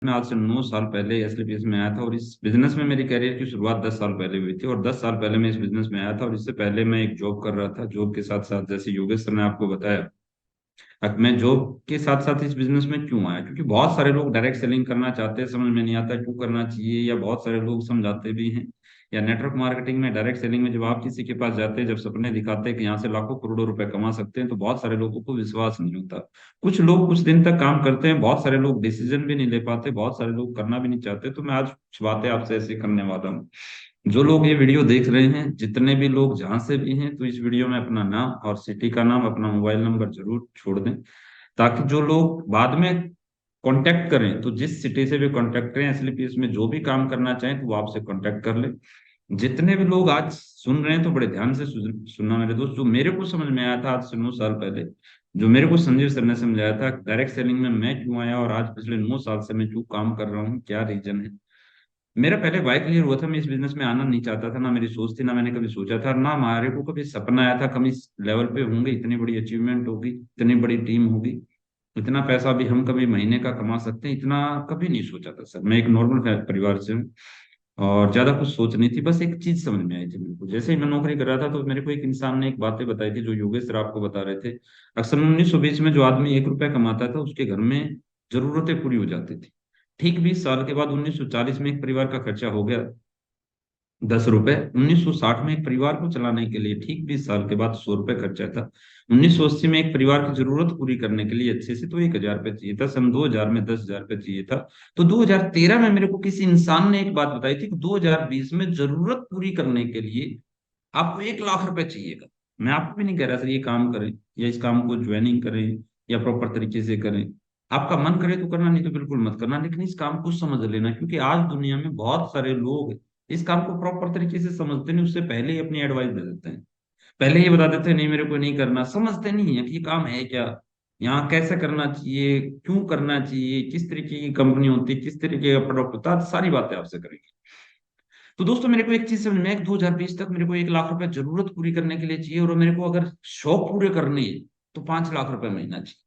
मैं आज से 9 साल पहले एसलीपीएस में आया था, और इस बिजनेस में मेरी करियर की शुरुआत 10 साल पहले हुई थी। और 10 साल पहले मैं इस बिजनेस में आया था, और इससे पहले मैं एक जॉब कर रहा था। जॉब के साथ साथ, जैसे योगेश सर ने आपको बताया, अब मैं जॉब के साथ साथ इस बिजनेस में क्यों आया, क्योंकि बहुत सारे लोग डायरेक्ट सेलिंग करना चाहते हैं, समझ में नहीं आता क्यों करना चाहिए, या बहुत सारे लोग समझाते भी हैं। या नेटवर्क मार्केटिंग में, डायरेक्ट सेलिंग में, जब आप किसी के पास जाते हैं, जब सपने दिखाते हैं कि यहाँ से लाखों करोड़ों रुपए कमा सकते हैं, तो बहुत सारे लोगों को विश्वास नहीं होता। कुछ लोग कुछ दिन तक काम करते हैं, बहुत सारे लोग डिसीजन भी नहीं ले पाते, बहुत सारे लोग करना भी नहीं चाहते। तो मैं आज कुछ बातें आपसे ऐसे करने वाला हूँ। जो लोग ये वीडियो देख रहे हैं, जितने भी लोग जहां से भी हैं, तो इस वीडियो में अपना नाम और सिटी का नाम, अपना मोबाइल नंबर जरूर छोड़ दें, ताकि जो लोग बाद में कांटेक्ट करें, तो जिस सिटी से भी कांटेक्ट करें, एसलीपीएस में जो भी काम करना चाहें, तो वो आपसे कांटेक्ट कर ले। जितने भी लोग आज सुन रहे हैं, तो बड़े ध्यान से सुनना मेरे दोस्त। जो मेरे को समझ में आया था आज से 9 साल पहले, जो मेरे को संजीव सर ने समझाया था, डायरेक्ट सेलिंग में मैं क्यों आया, और आज पिछले 9 साल से मैं क्यों काम कर रहा हूँ, क्या रीजन है। मेरा पहले वाई क्लियर हुआ था, मैं इस बिजनेस में आना नहीं चाहता था, ना मेरी सोच थी, ना मैंने कभी सोचा था, ना हमारे को कभी सपना आया था कभी इस लेवल पे होंगे, इतनी बड़ी अचीवमेंट होगी, इतनी बड़ी टीम होगी, इतना पैसा भी हम कभी महीने का कमा सकते हैं, इतना कभी नहीं सोचा था सर। मैं एक नॉर्मल परिवार से हूँ, और ज्यादा कुछ सोच नहीं थी। बस एक चीज समझ में आई थी मेरे को, जैसे ही मैं नौकरी कर रहा था, तो मेरे को एक इंसान ने एक बातें बताई थी, जो योगेश सर आपको बता रहे थे। अक्सर 1920 में जो आदमी 1 रुपया कमाता था, उसके घर में जरूरतें पूरी हो जाती थी। ठीक 20 साल के बाद 1940 में एक परिवार का खर्चा हो गया 10 रुपए। 1960 में एक परिवार को चलाने के लिए ठीक 20 साल के बाद 100 रुपए खर्चा था। 1980 में एक परिवार की जरूरत पूरी करने के लिए अच्छे से तो 1,000 रुपये चाहिए था। सन 2000 में 10,000 रुपये चाहिए था। तो 2013 में मेरे को किसी इंसान ने एक बात बताई थी कि 2020 में जरूरत पूरी करने के लिए आपको 1 लाख रुपए चाहिएगा। मैं आपको भी नहीं कह रहा सर ये काम करें, या इस काम को ज्वाइनिंग करें, या प्रॉपर तरीके से करें। आपका मन करे तो करना, नहीं तो बिल्कुल मत करना, लेकिन इस काम को समझ लेना, क्योंकि आज दुनिया में बहुत सारे लोग इस काम को प्रॉपर तरीके से समझते नहीं, उससे पहले ही अपनी एडवाइस दे देते हैं। पहले ही बता देते हैं नहीं मेरे को नहीं करना, समझते नहीं है कि ये काम है क्या, यहाँ कैसे करना चाहिए, क्यों करना चाहिए, किस तरीके की कंपनी होती है, किस तरीके का प्रोडक्ट होता है, सारी बातें आपसे करेंगे। तो दोस्तों, मेरे को एक चीज समझ में आया कि 2020 तक मेरे को 1 लाख रुपए जरूरत पूरी करने के लिए चाहिए, और मेरे को अगर शौक पूरे करने हैं, तो 5 लाख रुपए महीना चाहिए।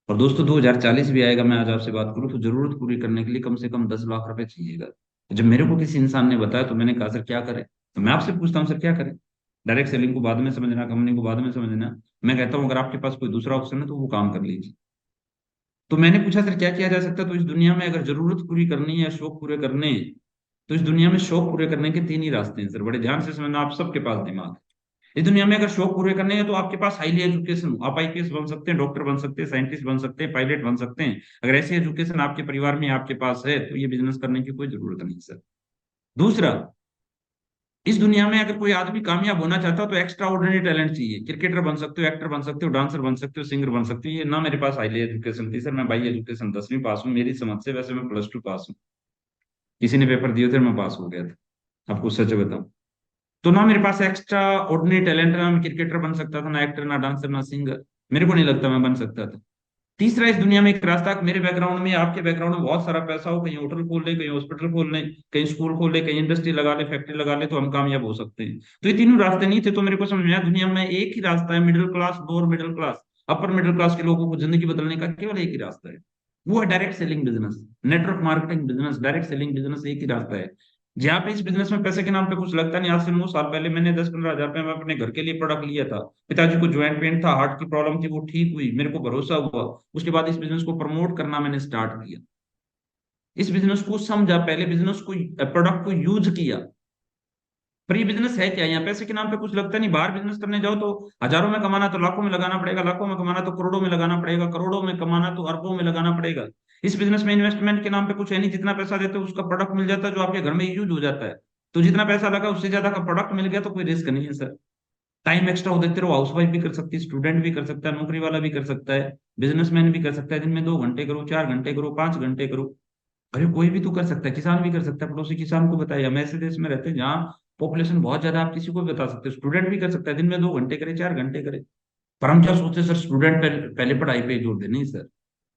और दोस्तों, 2040 भी आएगा, मैं आज आपसे बात करूं, तो जरूरत पूरी करने के लिए कम से कम 10 लाख रुपए चाहिएगा। जब मेरे को किसी इंसान ने बताया, तो मैंने कहा सर क्या करें। तो मैं आपसे पूछता हूँ सर क्या करें। डायरेक्ट सेलिंग को बाद में समझना, कंपनी को बाद में समझना। मैं कहता हूँ अगर आपके पास कोई दूसरा ऑप्शन है, तो वो काम कर लीजिए। तो मैंने पूछा सर क्या किया जा सकता है। तो इस दुनिया में अगर जरूरत पूरी करनी है या शौक पूरे करने हैं, तो इस दुनिया में शौक पूरे करने के तीन ही रास्ते हैं सर। बड़े ध्यान से समझना, आप सबके पास दिमाग है। इस दुनिया में अगर शौक पूरे करने हैं, तो आपके पास हाईली एजुकेशन हो, आप आईपीएस बन सकते हैं, डॉक्टर बन सकते हैं, साइंटिस्ट बन सकते हैं, पायलट बन सकते हैं। अगर ऐसी एजुकेशन आपके परिवार में आपके पास है, तो ये बिजनेस करने की कोई जरूरत नहीं सर। दूसरा, इस दुनिया में अगर कोई आदमी कामयाब होना चाहता हो, तो एक्स्ट्रा ऑर्डिनरी टैलेंट चाहिए। क्रिकेटर बन सकते हो, एक्टर बन सकते हो, डांसर बन सकते हो, सिंगर बन सकते हो। ये ना मेरे पास हाईली एजुकेशन थी सर, मैं बाई एजुकेशन 10वीं पास हूँ मेरी समझ से। वैसे मैं +2 पास हूँ, किसी ने पेपर दिए थे, मैं पास हो गया था, आपको सच बताऊं। तो ना मेरे पास एक्स्ट्रा ऑर्डिनरी टैलेंट, ना मैं क्रिकेटर बन सकता था, ना एक्टर, ना डांसर, ना सिंगर। मेरे को नहीं लगता मैं बन सकता था। तीसरा, इस दुनिया में एक रास्ता, मेरे बैकग्राउंड में, आपके बैकग्राउंड में बहुत सारा पैसा हो, कहीं होटल खोल ले, कहीं हॉस्पिटल खोल ले, कहीं स्कूल खोल ले, कहीं इंडस्ट्री लगा ले, फैक्ट्री लगा ले, तो हम कामयाब हो सकते हैं। तो ये तीनों रास्ते नहीं थे, तो मेरे को समझ में आया दुनिया में एक ही रास्ता है, middle class, lower middle class, upper middle class के लोगों को जिंदगी बदलने का केवल एक ही रास्ता है। वो है direct selling business, network marketing business, direct selling business, एक ही रास्ता है। जहाँ पे इस बिजनेस में पैसे के नाम पे कुछ लगता नहीं। आज से 9 साल पहले मैंने 10-15 हजार रुपए में अपने घर के लिए प्रोडक्ट लिया था। पिताजी को ज्वाइंट पेन था, हार्ट की प्रॉब्लम थी, वो ठीक हुई, मेरे को भरोसा हुआ। उसके बाद इस बिजनेस को प्रमोट करना मैंने स्टार्ट किया, इस बिजनेस को समझा, पहले बिजनेस को, प्रोडक्ट को यूज किया। पर ये बिजनेस है क्या, यहाँ पैसे के नाम पे कुछ लगता नहीं। बाहर बिजनेस करने जाओ तो हजारों में कमाना तो लाखों में लगाना पड़ेगा, लाखों में कमाना तो करोड़ों में लगाना पड़ेगा, करोड़ों में कमाना तो अरबों में लगाना पड़ेगा। इस बिजनेस में इन्वेस्टमेंट के नाम पे कुछ है नहीं, जितना पैसा देते हो उसका प्रोडक्ट मिल जाता है, जो आपके घर में यूज हो जाता है। तो जितना पैसा लगा उससे ज्यादा का प्रोडक्ट मिल गया, तो कोई रिस्क नहीं है सर। टाइम एक्स्ट्रा हो देते रहो, हाउस वाइफ भी कर सकती है, स्टूडेंट भी कर सकता है, नौकरी वाला भी कर सकता है, बिजनेसमैन भी कर सकता है। दिन में 2 घंटे करो, 4 घंटे करो, 5 घंटे करो। अरे कोई भी तो कर सकता है, किसान भी कर सकता है, पड़ोसी किसान को बताइए। हम ऐसे देश में रहते हैं जहाँ पॉपुलेशन बहुत ज्यादा, आप किसी को भी बता सकते हो, स्टूडेंट भी कर सकता है, दिन में 2 घंटे करे, 4 घंटे करे। पर हम क्या सोचते हैं सर, स्टूडेंट पहले पढ़ाई पे जोर दे। नहीं सर,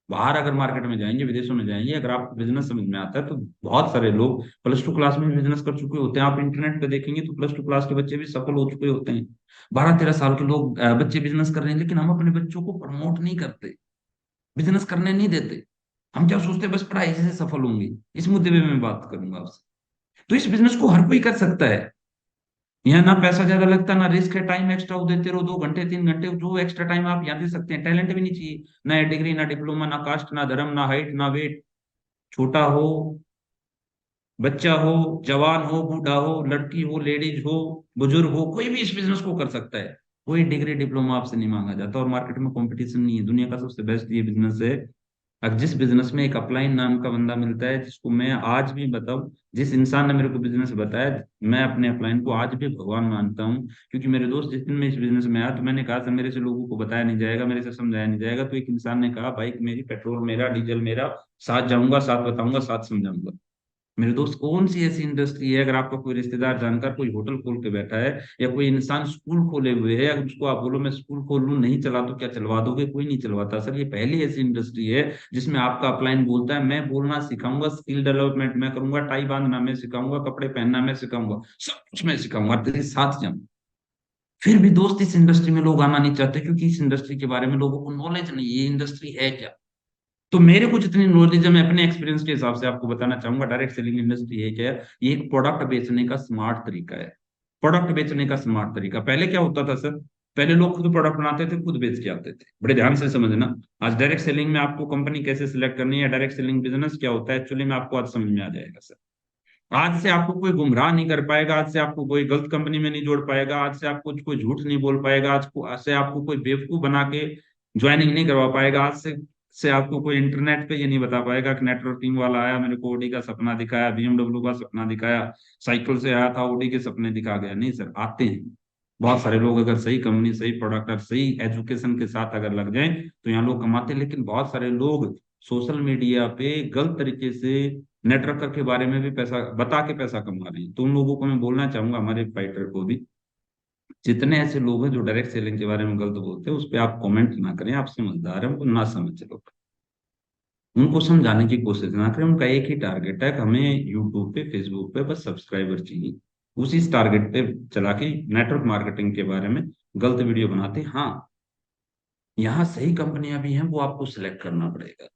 बाहर अगर मार्केट में जाएंगे, विदेशों में जाएंगे, अगर आपको बिजनेस समझ में आता है, तो बहुत सारे लोग +2 क्लास में बिजनेस कर चुके होते हैं। आप इंटरनेट पे देखेंगे तो +2 क्लास के बच्चे भी सफल हो चुके होते हैं। 12-13 साल के लोग, बच्चे बिजनेस कर रहे हैं, लेकिन हम अपने बच्चों को प्रमोट नहीं करते, बिजनेस करने नहीं देते। हम क्या सोचते हैं बस पढ़ाई से सफल होंगे, इस मुद्दे पे मैं बात करूंगा आपसे। तो इस बिजनेस को हर कोई कर सकता है। यहाँ ना पैसा ज्यादा लगता, ना रिस्क है, टाइम एक्स्ट्रा वो देते रहो, 2 घंटे 3 घंटे, जो एक्स्ट्रा टाइम आप यहाँ दे सकते हैं। टैलेंट भी नहीं चाहिए, ना डिग्री ना डिप्लोमा ना कास्ट ना धर्म ना हाइट ना वेट, छोटा हो बच्चा हो जवान हो बूढ़ा हो लड़की हो लेडीज हो बुजुर्ग हो, कोई भी इस बिजनेस को कर सकता है। कोई डिग्री डिप्लोमा आपसे नहीं मांगा जाता, और मार्केट में कंपटीशन नहीं है। दुनिया का सबसे बेस्ट ये बिजनेस है। अब जिस बिजनेस में एक अपलाइन नाम का बंदा मिलता है, जिसको मैं आज भी बताऊं, जिस इंसान ने मेरे को बिजनेस बताया, मैं अपने अपलाइन को आज भी भगवान मानता हूँ। क्योंकि मेरे दोस्त जिस दिन मैं इस बिजनेस में आया, तो मैंने कहा था मेरे से लोगों को बताया नहीं जाएगा, मेरे से समझाया नहीं जाएगा। तो एक इंसान ने कहा बाइक मेरी पेट्रोल मेरा डीजल मेरा, साथ जाऊंगा साथ बताऊंगा साथ समझाऊंगा। मेरे दोस्त कौन सी ऐसी इंडस्ट्री है, अगर आपका कोई रिश्तेदार जानकर कोई होटल खोल के बैठा है, या कोई इंसान स्कूल खोले हुए है, अगर उसको आप बोलो मैं स्कूल खोल लूं, नहीं चला तो क्या चलवा दोगे? कोई नहीं चलवाता सर। ये पहली ऐसी इंडस्ट्री है जिसमें आपका अपलाइन बोलता है मैं बोलना सिखाऊंगा, स्किल डेवलपमेंट मैं करूंगा, टाई बांधना मैं सिखाऊंगा, कपड़े पहनना मैं सिखाऊंगा, सब कुछ मैं सिखाऊंगा, तेरे साथ जाऊं। फिर भी दोस्त इस इंडस्ट्री में लोग आना नहीं चाहते, क्योंकि इस इंडस्ट्री के बारे में लोगों को नॉलेज नहीं है, ये इंडस्ट्री है क्या। तो मेरे को जितनी नॉलेज है, मैं अपने एक्सपीरियंस के हिसाब से आपको बताना चाहूंगा। डायरेक्ट सेलिंग इंडस्ट्री है क्या? ये एक प्रोडक्ट बेचने का स्मार्ट तरीका है। प्रोडक्ट बेचने का स्मार्ट तरीका। पहले क्या होता था सर? पहले लोग खुद प्रोडक्ट बनाते थे, खुद बेच के आते थे। बड़े ध्यान से समझना। आज डायरेक्ट सेलिंग में आपको कंपनी कैसे सिलेक्ट करनी है, डायरेक्ट सेलिंग बिजनेस क्या होता है एक्चुअली में, आपको आज समझ में आ जाएगा सर। आज से आपको कोई गुमराह नहीं कर पाएगा, आज से आपको कोई गलत कंपनी में नहीं जोड़ पाएगा, आज से आपको कोई झूठ नहीं बोल पाएगा, आज से आपको कोई बेवकूफ बना के ज्वाइनिंग नहीं करवा पाएगा। आज से आपको कोई इंटरनेट पे ये नहीं बता पाएगा कि नेटवर्किंग वाला आया मेरे को ओडी का सपना दिखाया, बीएमडब्ल्यू का सपना दिखाया, साइकिल से आया था ओडी के सपने दिखा गया। नहीं सर, आते हैं बहुत सारे लोग। अगर सही कंपनी सही प्रोडक्ट और सही एजुकेशन के साथ अगर लग जाए, तो यहाँ लोग कमाते हैं। लेकिन बहुत सारे लोग सोशल मीडिया पे गलत तरीके से नेटवर्कर के बारे में भी पैसा बता के पैसा कमा रहे हैं। तो उन लोगों को मैं बोलना चाहूंगा, हमारे फाइटर को भी, जितने ऐसे लोग हैं जो डायरेक्ट सेलिंग के बारे में गलत बोलते हैं, उस पर आप कमेंट ना करें। आप समझदार हैं, उनको ना समझ लोग, उनको समझाने की कोशिश ना करें। उनका एक ही टारगेट है कि हमें यूट्यूब पे फेसबुक पे बस सब्सक्राइबर चाहिए। उसी टारगेट पे चला के नेटवर्क मार्केटिंग के बारे में गलत वीडियो बनाते हैं। हाँ, यहाँ सही कंपनियां भी हैं, वो आपको सिलेक्ट करना पड़ेगा।